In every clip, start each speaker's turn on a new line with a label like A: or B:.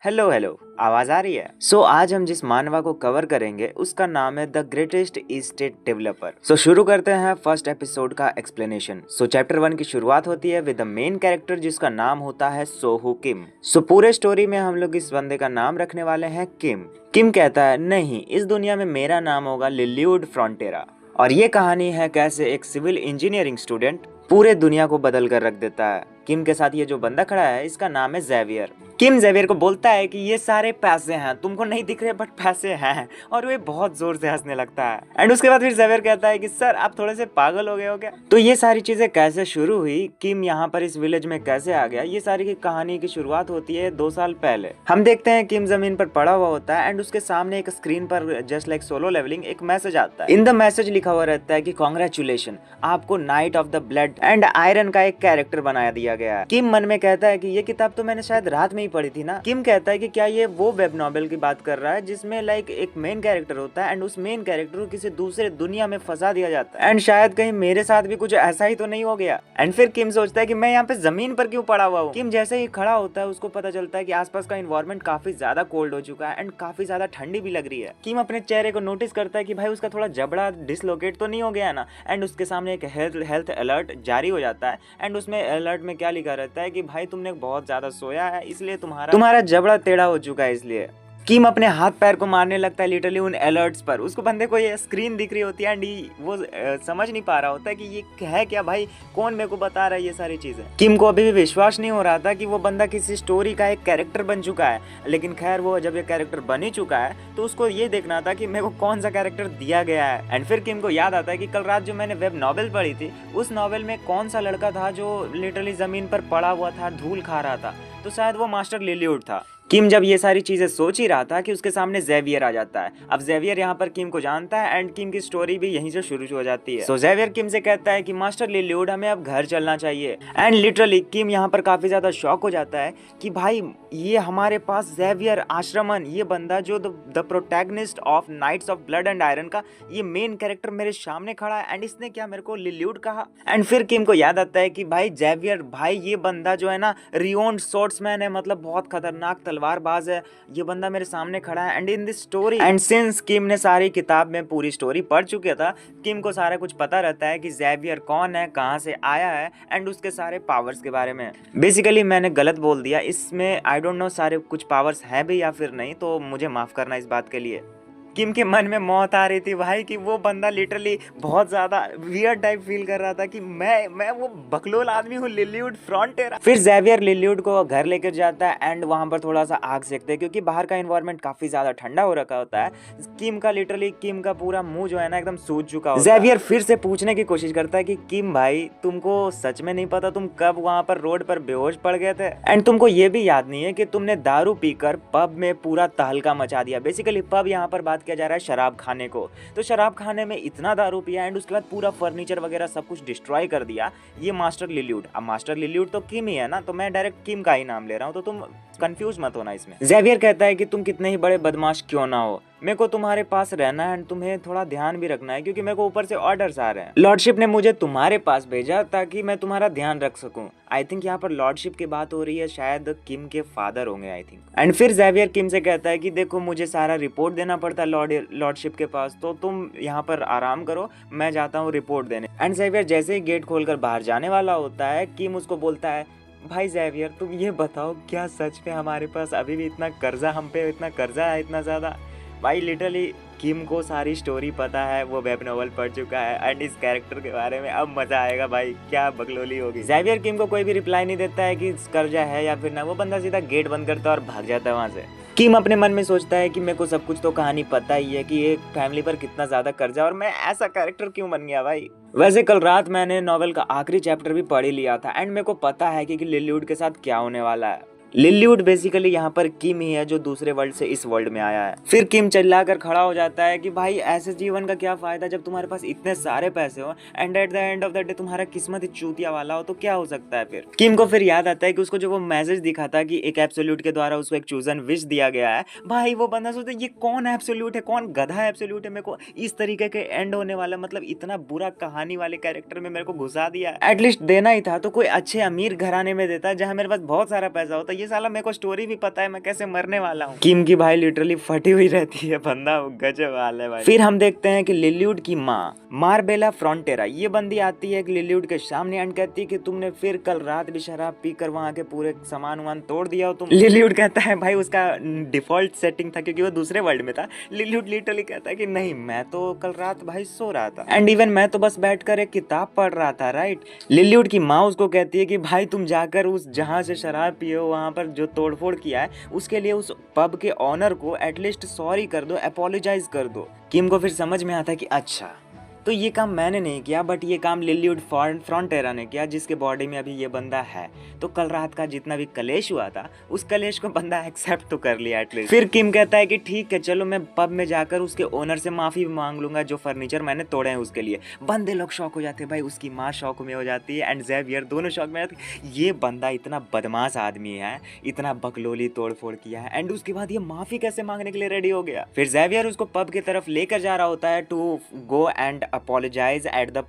A: Hello hello. आवाज आ रही है? आज हम जिस मानवा को कवर करेंगे उसका नाम है द ग्रेटेस्ट स्टेट डेवलपर। शुरू करते हैं फर्स्ट एपिसोड का एक्सप्लेनेशन। चैप्टर 1 की शुरुआत होती है विद द मेन कैरेक्टर जिसका नाम होता है सोहू किम। पूरे स्टोरी में हम लोग इस बंदे का नाम रखने वाले हैं किम। किम कहता है नहीं, इस दुनिया में मेरा नाम होगा लिल्यूड फ्रॉन्टेरा। और ये कहानी है कैसे एक सिविल इंजीनियरिंग स्टूडेंट पूरे दुनिया को बदल कर रख देता है। किम के साथ ये जो बंदा खड़ा है इसका नाम है जेवियर। किम जेवियर को बोलता है कि ये सारे पैसे हैं, तुमको नहीं दिख रहे बट पैसे हैं, और वे बहुत जोर से हंसने लगता है। एंड उसके बाद फिर जेवियर कहता है कि सर आप थोड़े से पागल हो गए हो क्या? तो ये सारी चीजें कैसे शुरू हुई, किम यहाँ पर इस विलेज में कैसे आ गया, ये सारी की कहानी की शुरुआत होती है 2 साल पहले। हम देखते हैं किम जमीन पर पड़ा हुआ होता है एंड उसके सामने एक स्क्रीन पर जस्ट लाइक सोलो लेवलिंग एक मैसेज आता है। इन द मैसेज लिखा हुआ रहता है कि कांग्रेचुलेशन, आपको night of the blood and iron का एक कैरेक्टर बना दिया गया है। किम मन में कहता है कि ये किताब तो मैंने शायद रात में ही पढ़ी थी ना। किम कहता है कि क्या ये वो वेब नॉवेल की बात कर रहा है जिसमें लाइक एक मेन कैरेक्टर होता है एंड उस मेन कैरेक्टर को किसी दूसरे दुनिया में फंसा दिया जाता है, एंड शायद कहीं मेरे साथ भी कुछ ऐसा ही तो नहीं हो गया। एंड फिर किम सोचता है कि मैं यहाँ पे जमीन पर क्यों पड़ा हुआ हूँ। किम जैसे ही खड़ा होता है उसको पता चलता है कि आसपास का इन्वायरमेंट काफी ज्यादा कोल्ड हो चुका है एंड काफी ज्यादा ठंडी भी लग रही है। किम अपने चेहरे को नोटिस करता है कि भाई उसका थोड़ा जबड़ा डिसलोकेट तो नहीं हो गया ना। एंड उसके सामने एक हेल्थ अलर्ट जारी हो जाता है एंड उसमें अलर्ट में क्या लिखा रहता है कि भाई तुमने बहुत ज्यादा सोया है इसलिए तुम्हारा जबड़ा टेढ़ा हो चुका है। इसलिए किम अपने हाथ पैर को मारने लगता है लिटरली उन अलर्ट्स पर। उसको बंदे को ये स्क्रीन दिख रही होती है एंड वो समझ नहीं पा रहा होता है कि ये है क्या, भाई कौन मेरे को बता रहा है ये सारी चीजें। किम को अभी भी विश्वास नहीं हो रहा था कि वो बंदा किसी स्टोरी का एक कैरेक्टर बन चुका है, लेकिन खैर वो जब ये कैरेक्टर बन ही चुका है तो उसको ये देखना था कि मेरे को कौन सा कैरेक्टर दिया गया है। एंड फिर किम को याद आता है कि कल रात जो मैंने वेब नॉवेल पढ़ी थी उस नॉवेल में कौन सा लड़का था जो लिटरली जमीन पर पड़ा हुआ था, धूल खा रहा था, तो शायद वो मास्टर लिल्यूड था। किम जब ये सारी चीजें सोच ही रहा था कि उसके सामने जेवियर आ जाता है। अब जेवियर यहाँ पर किम को जानता है एंड किम की स्टोरी भी यहीं से शुरू हो जाती है। जेवियर किम से कहता है कि मास्टर लिल्यूड हमें अब घर चलना चाहिए। एंड लिटरली किम यहाँ पर काफी ज्यादा शॉक हो जाता है कि भाई ये हमारे पास जेवियर आश्रमन, ये बंदा जो the protagonist of knights of blood and iron का ये मेन कैरेक्टर मेरे सामने खड़ा है एंड इसने क्या मेरे को लिल्यूड कहा। एंड फिर किम को याद आता है कि भाई जेवियर भाई ये बंदा जो है ना रियोन्ड स्वॉर्ड्समैन है, मतलब बहुत खतरनाक तलवारबाज है, ये बंदा मेरे सामने खड़ा है। And in this story and since Kim ने सारी किताब में पूरी स्टोरी पढ़ चुका था, किम को सारा कुछ पता रहता है कि जेवियर कौन है, कहाँ से आया है एंड उसके सारे पावर्स के बारे में। बेसिकली मैंने गलत बोल दिया, इसमें आई डोंट नो सारे कुछ पावर्स हैं भी या फिर नहीं, तो मुझे माफ करना इस बात के लिए। किम के मन में मौत आ रही थी भाई कि वो बंदा लिटरली बहुत ज्यादा वियर्ड टाइप फील कर रहा था कि मैं वो बकलोल आदमी हूँ लिल्यूड फ्रॉन्टेरा। फिर जेवियर लिल्यूड को घर लेकर जाता है एंड वहां पर थोड़ा सा आग सेकते हैं क्योंकि बाहर का एनवायरनमेंट काफी ज्यादा ठंडा हो रखा होता है। किम का पूरा मुंह जो है ना एकदम सूज चुका होता है। जेवियर फिर से पूछने की कोशिश करता है कि किम भाई तुमको सच में नहीं पता तुम कब वहां पर रोड पर बेहोश पड़ गए थे, एंड तुमको ये भी याद नहीं है कि तुमने दारू पीकर पब में पूरा तहलका मचा दिया। बेसिकली पब यहाँ पर बात किया जा रहा है शराब खाने को, तो शराब खाने में इतना दारू पिया एंड उसके बाद पूरा फर्नीचर वगैरह सब कुछ डिस्ट्रॉय कर दिया ये मास्टर लिल्यूड। अब मास्टर लिल्यूड तो किम ही है ना, तो मैं डायरेक्ट किम का ही नाम ले रहा हूँ, तो तुम कंफ्यूज मत होना इसमें। जेवियर कहता है कि तुम कितने ही बड़े बदमाश क्यों ना हो, मेरे को तुम्हारे पास रहना है एंड तुम्हें थोड़ा ध्यान भी रखना है क्योंकि मेरे को ऊपर से ऑर्डर्स आ रहे हैं। लॉर्डशिप ने मुझे तुम्हारे पास भेजा ताकि मैं तुम्हारा ध्यान रख सकूं। आई थिंक यहाँ पर लॉर्डशिप की बात हो रही है, शायद किम के फादर होंगे आई थिंक। एंड फिर जेवियर किम से कहता है कि देखो मुझे सारा रिपोर्ट देना पड़ता है लॉर्डशिप के पास, तो तुम यहाँ पर आराम करो, मैं जाता हूँ रिपोर्ट देने। एंड जेवियर जैसे ही गेट खोलकर बाहर जाने वाला होता है, किम उसको बोलता है भाई जेवियर तुम ये बताओ क्या सच में हमारे पास अभी भी इतना कर्जा, हम पे इतना कर्जा है इतना ज्यादा। भाई लिटरली किम को सारी स्टोरी पता है, वो वेब नॉवल पढ़ चुका है एंड इस कैरेक्टर के बारे में अब मजा आएगा भाई, क्या बकलोली होगी। जेवियर किम को कोई भी रिप्लाई नहीं देता है कि कर्जा है या फिर ना, वो बंदा सीधा गेट बंद करता है और भाग जाता है वहां से। किम अपने मन में सोचता है कि मेरे को सब कुछ तो कहानी पता ही है कि एक फैमिली पर कितना ज्यादा कर्जा और मैं ऐसा कैरेक्टर क्यों बन गया भाई। वैसे कल रात मैंने नॉवेल का आखिरी चैप्टर भी पढ़ ही लिया था एंड मेरे को पता है कि लिल्यूड के साथ क्या होने वाला है। लिल्यूड बेसिकली यहाँ पर किम ही है जो दूसरे वर्ल्ड से इस वर्ल्ड में आया है। फिर किम चिल्लाकर खड़ा हो जाता है कि भाई ऐसे जीवन का क्या फायदा जब तुम्हारे पास इतने सारे पैसे हो and at the end of the day तुम्हारा किस्मत ही चूतिया वाला हो, तो क्या हो सकता है। फिर किम को फिर याद आता है कि उसको जो वो मैसेज दिखा था कि एक एब्सोल्यूट के द्वारा उसको एक चूजन विश दिया गया है। भाई वो बंदा सोचता है ये कौन एब्सोल्यूट है, कौन गधा एब्सोल्यूट है, मेरे को इस तरीके के एंड होने वाला, मतलब इतना बुरा कहानी वाले कैरेक्टर में मेरे को घुसा दिया। एटलीस्ट देना ही था तो कोई अच्छे अमीर घराने में देता जहाँ मेरे पास बहुत सारा पैसा होता, ये साला मेरे को स्टोरी भी पता है मैं कैसे मरने वाला हूँ। किम की भाई लिटरली फटी हुई रहती है, बंदा गजब हाल है भाई। फिर हम देखते हैं कि लिलीवुड की माँ मार्बेला फ्रंटेरा ये बंदी आती है लिलीवुड के सामने एंड कहती है कि तुमने फिर कल रात भी शराब पीकर वहाँ के पूरे सामान वामान तोड़ दिया हो तुम। लिलीवुड कहता है भाई उसका डिफॉल्ट सेटिंग था क्योंकि वो दूसरे वर्ल्ड में था। लिलीवुड लिटरली कहता है कि नहीं मैं तो कल रात भाई सो रहा था एंड इवन मैं तो बस बैठकर एक किताब पढ़ रहा था, राइट। लिलीवुड की माँ उसको कहती है कि भाई तुम जाकर उस जहाँ से शराब पिए हो वहाँ पर जो तोड़फोड़ किया है उसके लिए उस पब के ऑनर को एटलीस्ट सॉरी कर दो, अपोलोजाइज कर दो। किम को फिर समझ में आता है कि अच्छा तो ये काम मैंने नहीं किया बट ये काम लिलीवुड फ्रंटेरा ने किया जिसके बॉडी में अभी ये बंदा है। तो कल रात का जितना भी कलेश हुआ था उस कलेश को बंदा एक्सेप्ट तो कर लिया एटलीस्ट। फिर किम कहता है कि ठीक है चलो मैं पब में जाकर उसके ओनर से माफी मांग लूंगा जो फर्नीचर मैंने तोड़े हैं उसके लिए। बंदे लोग शौक हो जाते हैं भाई, उसकी माँ शौक में हो जाती है एंड ज़ेवियर दोनों शौक में आते हैं। ये बंदा इतना बदमाश आदमी है, इतना बकलोली तोड़ फोड़ किया है एंड उसके बाद ये माफी कैसे मांगने के लिए रेडी हो गया। फिर ज़ेवियर उसको पब की तरफ लेकर जा रहा होता है to go and apologise at the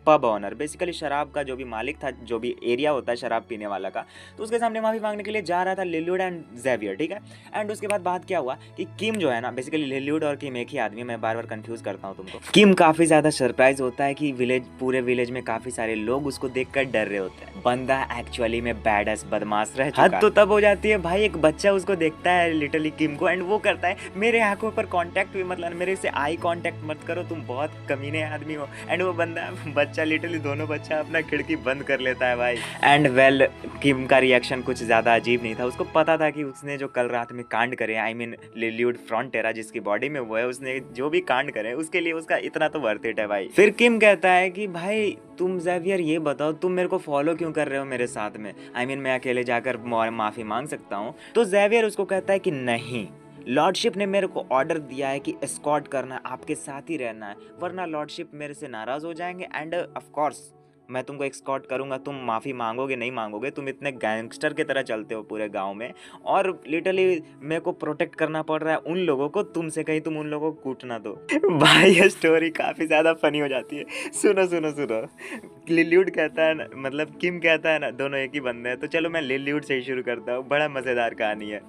A: pub owner. Basically शराब का जो भी मालिक था, जो भी एरिया होता है शराब पीने वाला का, तो उसके सामने माफी मांगने के लिए जा रहा था लिलीवुड एंड ज़ेवियर, ठीक है। एंड उसके बाद बात क्या हुआ कि किम जो है ना, बेसिकली लिलीवुड और किम एक ही आदमी, मैं बार बार कंफ्यूज करता हूँ तुमको। किम काफी ज्यादा सरप्राइज होता है कि पूरे विलेज में काफी सारे लोग उसको देखकर डर रहे होते हैं। बंदा एक्चुअली में बैडस बदमाश रह चुका है। हद तो तब हो जाती है भाई, एक बच्चा उसको देखता है लिटरली किम को एंड वो करता है मेरे आंखों पर कांटेक्ट भी मतलब मेरे से आई कांटेक्ट मत करो, तुम बहुत कमीने आदमी हो। एंड वो बंदा बच्चा लिटरली दोनों बच्चा अपना खिड़की बंद कर लेता है भाई। एंड वेल किम का रिएक्शन कुछ ज्यादा अजीब नहीं था, उसको पता था कि उसने जो कल रात में कांड करे, आई मीन लिलीवुड फ्रंटेरा जिसकी बॉडी में वो है, उसने जो भी कांड करे उसके लिए उसका इतना तो वर्थ इट है भाई। फिर किम कहता है कि भाई तुम ज़ेवियर ये बताओ तुम मेरे को फॉलो क्यों कर रहे हो मेरे साथ में, आई मीन मैं अकेले जाकर माफी मांग सकता हूँ। तो ज़ेवियर उसको कहता है कि नहीं, लॉर्डशिप ने मेरे को ऑर्डर दिया है कि एस्कॉर्ट करना है, आपके साथ ही रहना है, वरना लॉर्डशिप मेरे से नाराज हो जाएंगे एंड ऑफ कोर्स मैं तुमको एस्कॉर्ट करूंगा, तुम माफ़ी मांगोगे नहीं मांगोगे, तुम इतने गैंगस्टर की तरह चलते हो पूरे गांव में और लिटरली मेरे को प्रोटेक्ट करना पड़ रहा है उन लोगों को, तुमसे कहीं तुम उन लोगों को कूट ना दो। भाई ये स्टोरी काफ़ी ज़्यादा फनी हो जाती है। सुनो सुनो सुनो, लिलीवुड कहता है ना, मतलब किम कहता है ना, दोनों एक ही बंदे हैं, तो चलो मैं लिलीवुड से ही शुरू करता हूँ, बड़ा मज़ेदार कहानी है।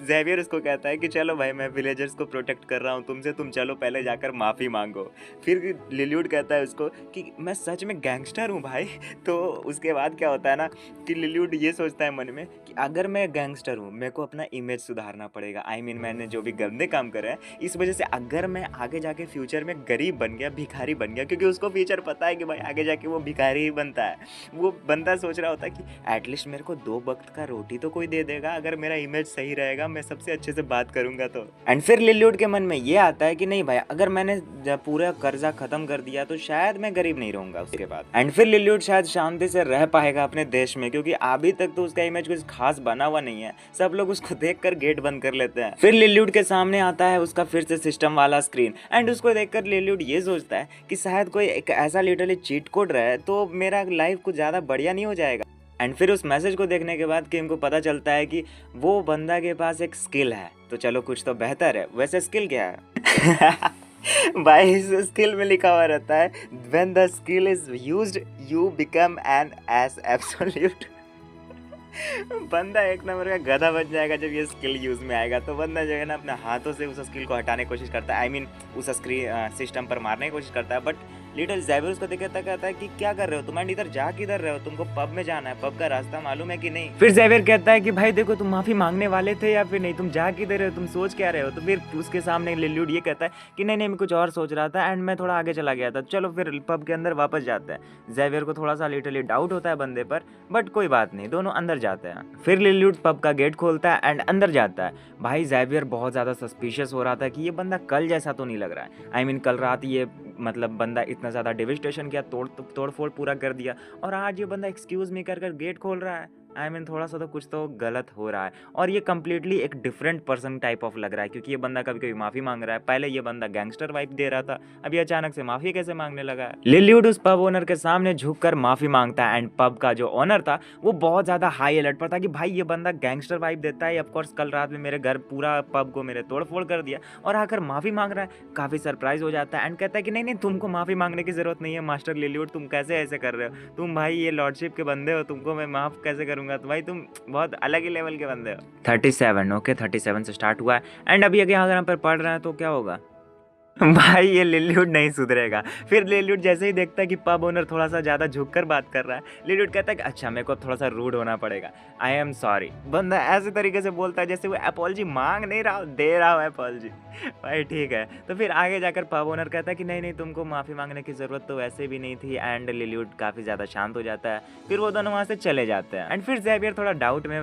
A: ज़ेवियर उसको कहता है कि चलो भाई मैं विलेजर्स को प्रोटेक्ट कर रहा हूँ तुमसे, तुम चलो पहले जाकर माफ़ी मांगो। फिर लिलीवुड कहता है उसको कि मैं सच में गैंगस्टर हूँ भाई। तो उसके बाद क्या होता है ना कि लिलीवुड ये सोचता है मन में कि अगर मैं गैंगस्टर हूँ मेरे को अपना इमेज सुधारना पड़ेगा, आई मीन मैंने जो भी गंदे काम करे हैं इस वजह से अगर मैं आगे जाके फ्यूचर में गरीब बन गया, भिखारी बन गया, क्योंकि उसको फ्यूचर पता है कि भाई आगे जाके वो भिखारी ही बनता है, वो बंदा सोच रहा होता है कि एटलीस्ट मेरे को 2 वक्त का रोटी तो कोई दे देगा अगर मेरा इमेज सही रहेगा, मैं सबसे अच्छे से बात करूंगा तो। एंड फिर लिलीवुड के मन में ये आता है कि नहीं भाई अगर मैंने पूरा कर्जा खत्म कर दिया तो शायद मैं गरीब नहीं रहूंगा उसके बाद। एंड फिर लिलीवुड शायद शांति से रह पाएगा अपने देश में, क्योंकि अभी तक तो उसका इमेज कुछ खास बना हुआ नहीं है, सब लोग उसको देखकर गेट बंद कर लेते हैं। फिर लिलीवुड के सामने आता है उसका फिर से सिस्टम वाला स्क्रीन एंड उसको देखकर लिलीवुड ये सोचता है कि शायद कोई एक ऐसा लिटरली चीट कोड रहे तो मेरा लाइफ कुछ ज्यादा बढ़िया नहीं हो जाएगा। एंड फिर उस मैसेज को देखने के बाद किम को पता चलता है कि वो बंदा के पास एक स्किल है, तो चलो कुछ तो बेहतर है। वैसे स्किल क्या है? भाई इस स्किल में लिखा हुआ रहता है when the skill is used you become an as absolute। बंदा एक नंबर का गधा बन जाएगा जब ये स्किल यूज में आएगा। तो बंदा जो है ना अपने हाथों से उस स्किल को हटाने की कोशिश करता है, आई मीन उस स्क्रीन सिस्टम पर मारने की कोशिश करता है, बट लिटिल ज़ेवियर उसको देखता कहता है कि क्या कर रहे हो तुम, इधर जा किधर रहे हो, तुमको पब में जाना है, पब का रास्ता मालूम है कि नहीं। फिर ज़ेवियर कहता है कि भाई देखो तुम माफी मांगने वाले थे या फिर नहीं, तुम जा किधर रहे हो, तुम सोच क्या रहे हो। तो फिर उसके सामने लिलीवुड ये कहता है कि नहीं नहीं मैं कुछ और सोच रहा था एंड मैं थोड़ा आगे चला गया था, चलो फिर पब के अंदर वापस जाते हैं। ज़ेवियर को थोड़ा सा लिटरली डाउट होता है बंदे पर, बट कोई बात नहीं, दोनों अंदर जाते हैं। फिर लिलीवुड पब का गेट खोलता है एंड अंदर जाता है। भाई ज़ेवियर बहुत ज़्यादा सस्पिशियस हो रहा था कि ये बंदा कल जैसा तो नहीं लग रहा है, आई मीन कल रात ये मतलब बंदा इतना ज़्यादा डेविस्टेशन किया, तोड़ फोड़ पूरा कर दिया, और आज ये बंदा एक्सक्यूज़ मी कर गेट खोल रहा है। आई मीन थोड़ा सा तो कुछ तो गलत हो रहा है, और ये कम्प्लीटली एक डिफरेंट पर्सन टाइप ऑफ लग रहा है, क्योंकि ये बंदा कभी कभी माफ़ी मांग रहा है, पहले ये बंदा गैंगस्टर वाइब दे रहा था, अभी अचानक से माफ़ी कैसे मांगने लगा है। लिलीवुड उस पब ओनर के सामने झुककर माफ़ी मांगता है एंड पब का जो ओनर था वो बहुत ज़्यादा हाई अलर्ट पर था कि भाई ये बंदा गैंगस्टर वाइब देता है, ऑफकोर्स कल रात में मेरे घर पूरा पब को मेरे तोड़ फोड़ कर दिया और आकर माफ़ी मांग रहा है। काफ़ी सरप्राइज हो जाता है एंड कहता है कि नहीं नहीं तुमको माफ़ी मांगने की ज़रूरत नहीं है मास्टर लिलीवुड, तुम कैसे ऐसे कर रहे हो, तुम भाई ये लॉर्डशिप के बंदे हो, तुमको मैं माफ़ कैसे करूँगा। करूंगा। तो भाई तुम बहुत अलग ही लेवल के बंदे हो। 37, ओके 37 से स्टार्ट हुआ है एंड अभी अगर यहाँ पर पढ़ रहे हैं तो क्या होगा? भाई ये लिल्लीवुड नहीं सुधरेगा। फिर लिल्लीवुड जैसे ही देखता है कि पब ओनर थोड़ा सा ज़्यादा झुक कर बात कर रहा है, लिल्लीवुड कहता है कि अच्छा मेरे को थोड़ा सा रूड होना पड़ेगा, आई एम सॉरी। बंदा ऐसे तरीके से बोलता है जैसे वो अपॉलजी मांग नहीं रहा, दे रहा है अपॉलजी। भाई ठीक है। तो फिर आगे जाकर पब ओनर कहता है कि नहीं नहीं तुमको माफ़ी मांगने की ज़रूरत तो वैसे भी नहीं थी एंड लिल्लीवुड काफ़ी ज़्यादा शांत हो जाता है। फिर वो दोनों वहाँ से चले जाते हैं एंड फिर ज़ेवियर थोड़ा डाउट में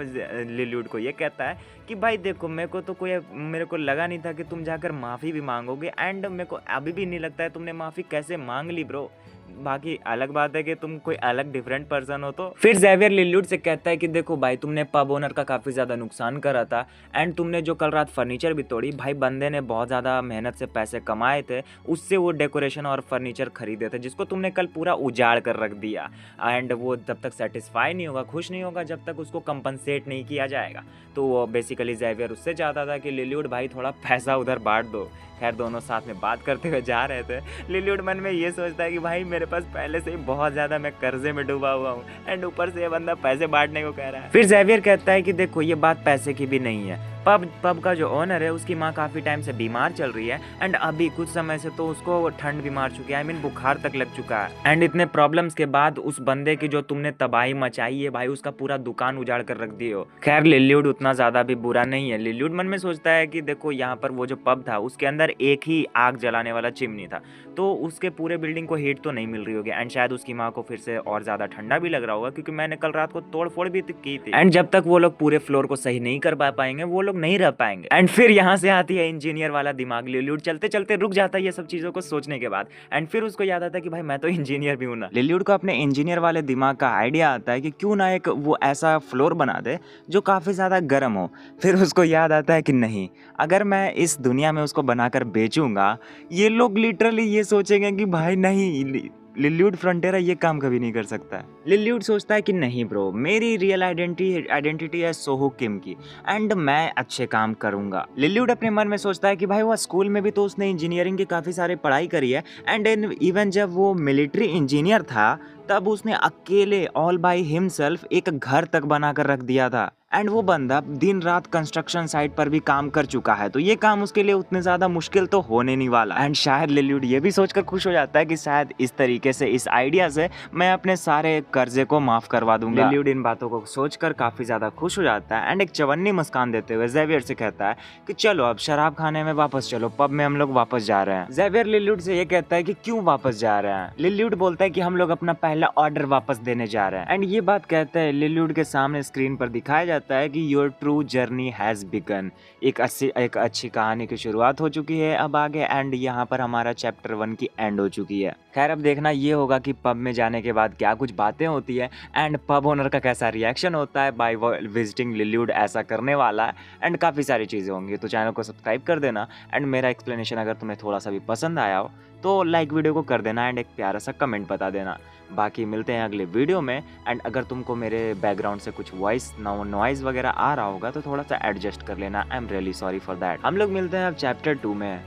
A: लिल्लीवुड को ये कहता है कि भाई देखो मेरे को लगा नहीं था कि तुम जाकर माफ़ी भी मांगोगे एंड मेरे को अभी भी नहीं लगता है तुमने माफ़ी कैसे मांग ली ब्रो। बाकी अलग बात है कि तुम कोई अलग डिफरेंट पर्सन हो। तो फिर ज़ेवियर लिल्लीवुड से कहता है कि देखो भाई तुमने पब ओनर का काफ़ी ज़्यादा नुकसान करा था एंड तुमने जो कल रात फर्नीचर भी तोड़ी, भाई बंदे ने बहुत ज़्यादा मेहनत से पैसे कमाए थे, उससे वो डेकोरेशन और फर्नीचर खरीदे थे जिसको तुमने कल पूरा उजाड़ कर रख दिया एंड वो जब तक सेटिस्फाई नहीं होगा, खुश नहीं होगा, जब तक उसको कंपनसेट नहीं किया जाएगा। तो वो बेसिकली ज़ेवियर उससे चाहता था कि लिल्लीवुड भाई थोड़ा पैसा उधर बांट दो। खैर दोनों साथ में बात करते हुए जा रहे थे। लिल्लीवुड मन में ये सोचता है कि भाई मेरे पास पहले से ही बहुत ज़्यादा मैं कर्जे में डूबा हुआ हूँ एंड ऊपर से ये बंदा पैसे बांटने को कह रहा है। फिर ज़ेवियर कहता है कि देखो ये बात पैसे की भी नहीं है, पब का जो ओनर है उसकी माँ काफ़ी टाइम से बीमार चल रही है एंड अभी कुछ समय से तो उसको ठंड भी मार चुकी है, आई मीन बुखार तक लग चुका है एंड इतने प्रॉब्लम्स के बाद उस बंदे की जो तुमने तबाही मचाई है भाई उसका पूरा दुकान उजाड़ कर रख दिए हो। खैर लिल्लीवुड उतना ज़्यादा भी बुरा नहीं है। लिल्लीवुड मन में सोचता है कि देखो यहाँ पर वो जो पब था उसके अंदर एक ही आग जलाने वाला चिमनी था तो उसके पूरे बिल्डिंग को हीट तो नहीं मिल रही होगी एंड शायद उसकी माँ को फिर से और ज़्यादा ठंडा भी लग रहा होगा क्योंकि मैंने कल रात को तोड़ फोड़ भी की थी एंड जब तक वो लोग पूरे फ्लोर को सही नहीं कर पाएंगे वो लोग नहीं रह पाएंगे। एंड फिर यहाँ से आती है इंजीनियर वाला दिमाग। लिल्लीवुड चलते चलते रुक जाता है ये सब चीज़ों को सोचने के बाद एंड फिर उसको याद आता है कि भाई मैं तो इंजीनियर भी हूँ ना। लिल्लीवुड को अपने इंजीनियर वाले दिमाग का आइडिया आता है कि क्यों ना एक वो ऐसा फ्लोर बना दे जो काफ़ी ज़्यादा गर्म हो। फिर उसको याद आता है कि नहीं, अगर मैं इस दुनिया में उसको बनाकर बेचूंगा ये लोग लिटरली ये सोचेंगे कि भाई नहीं लिल्लीवुड फ्रंटियरा ये काम कभी नहीं कर सकता है। लिल्लीवुड सोचता है कि नहीं ब्रो, मेरी रियल आइडेंटिटी है सोहो किम की एंड मैं अच्छे काम करूंगा। लिल्लीवुड अपने मन में सोचता है कि भाई वो स्कूल में भी तो उसने इंजीनियरिंग की काफ़ी सारी पढ़ाई करी है एंड इवन जब वो मिलिट्री इंजीनियर था तब उसने अकेले ऑल बाय हिमसेल्फ एक घर तक बनाकर रख दिया था एंड वो बंदा दिन रात कंस्ट्रक्शन साइट पर भी काम कर चुका है तो ये काम उसके लिए उतने ज़्यादा मुश्किल तो होने नहीं वाला। एंड शायद लिल्लीवुड ये भी सोचकर खुश हो जाता है कि शायद इस तरीके से इस आइडिया से मैं अपने सारे कर्जे को माफ़ करवा दूंगा। लिल्लीवुड इन बातों को सोचकर काफ़ी ज़्यादा खुश हो जाता है एंड एक चवन्नी मुस्कान देते हुए ज़ेवियर से कहता है कि चलो अब शराब खाने में वापस चलो, पब में हम लोग वापस जा रहे हैं। ज़ेवियर लिल्लीवुड से ये कहता है कि क्यों वापस जा रहे हैं। लिल्लीवुड बोलता है कि हम लोग अपना पहला ऑर्डर वापस देने जा रहे हैं एंड ये बात कहते हैं लिल्लीवुड के सामने स्क्रीन पर दिखाया जाता है कि your true journey has begun. एक अच्छी कहानी की शुरुआत हो चुकी है अब आगे एंड यहाँ पर हमारा चैप्टर 1 की एंड हो चुकी है। खैर अब देखना ये होगा कि पब में जाने के बाद क्या कुछ बातें होती है एंड पब ओनर का कैसा रिएक्शन होता है बाय विजिटिंग लिल्लीवुड ऐसा करने वाला है एंड काफ़ी सारी चीज़ें होंगी। तो चैनल को सब्सक्राइब कर देना एंड मेरा एक्सप्लेनेशन अगर तुम्हें थोड़ा सा भी पसंद आया हो तो लाइक वीडियो को कर देना एंड एक प्यारा सा कमेंट बता देना। बाकी मिलते हैं अगले वीडियो में एंड अगर तुमको मेरे बैकग्राउंड से कुछ वॉइस नॉइज़ वगैरह आ रहा होगा तो थोड़ा सा एडजस्ट कर लेना। I am really sorry for that. हम लोग मिलते हैं अब चैप्टर 2 में।